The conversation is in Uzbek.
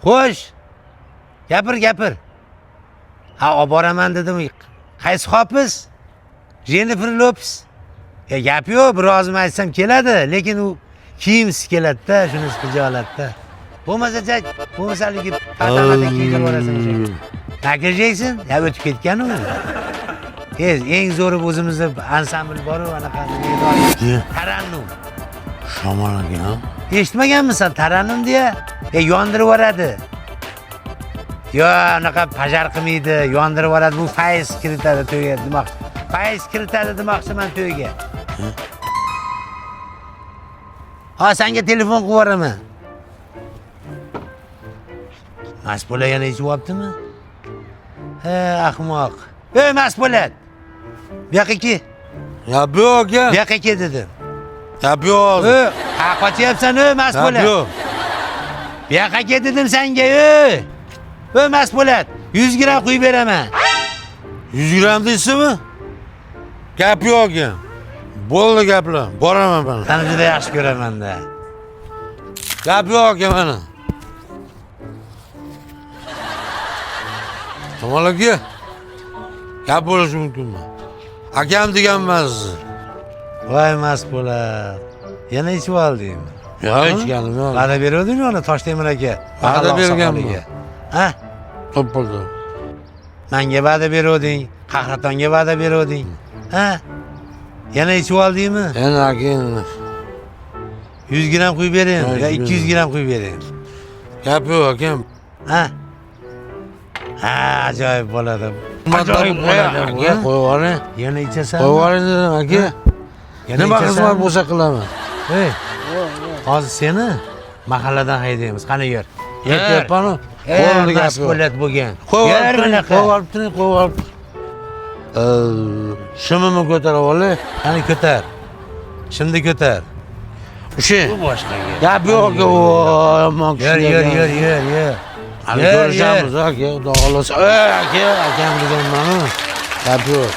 Xo'sh. Gapir. Ha, olib boraman dedim. Qaysi hofiz? Jennifer Lopez. Gap yo'q, birozim aytsam keladi, lekin u kiyimsiz keladi-da, shunisi xijolatda. Bo'lmasa haligi patanadan kiyib borasan o'sha. Nakirjaysan? Ya o'tib ketgan u. Eng zo'ri o'zimizda ansambl bor-ku, anaqa tarannum. Shamol aka. Eshitmaganmisan tarannum deya? Yondirib yuboradi. Yo, anaqa pajar qilmaydi, yondirib yuboradi. Bu fayz kiritadi to'yga demoqchi. Fayz kiritadi demoqchiman to'yga. Ha, senga telefon qilib yuboraman. Mas'bula yana ichib olibdimi? Ahmoq. Mas'bulat. Bu yoqqa kel. Ya bu aka. Bu yoqqa kel dedim. Ya bu yoq. Qochyapsan, Mas'bulat. Ya bu. Bu yoqqa kel dedim senga, Mas'bulat. 100 gram quyib beraman. 100 gram deysizmi? Gap yo'q aka. Bo'ldi gaplar. Boraman men. Seni juda yaxshi ko'raman-da. Gap yo'q aka mana. Shamol aka. Gap bo'lishi mumkinmi? Akam deganman sizni. Voy Mas'bulat. Yana ichib oldingmi? Yo'q, ichganim yo'q. Va'da beruvdingmi ona Toshtemir aka? Va'da berganman. Ha? Xo'p bo'ldi. Menga va'da beruvding, Qahratonga va'da beruvding. Ha? Yana ichib oldingmi? Yana keyin 100 gram quyib bering yo 200 gram quyib bering. Gap yo'q akam. Ha? Ha, ajoyib bo'ladi. Ajoyib bo'ladi. Qo'yib yuboring. Yana ichasan? Qo'yib yuboring dedim aka. Nima xizmat bo'lsa qilaman. Hozir seni mahalladan haydaymiz. Qani yur. Yepanu. Bo'ldi gap yo'q. Mas'uliyat bo'lgan. Qo'yib bunaqa. Qo'yib olib. Shimimni ko'tarib olay. Qani ko'tar. Shimni ko'tar. O'sha. Bu boshqaga. Gap yo'q aka. Yomon kishi. Yur. Hali ko'rishamiz aka. Xudo xolasa. Aka, akam deganman. Gap yo'q.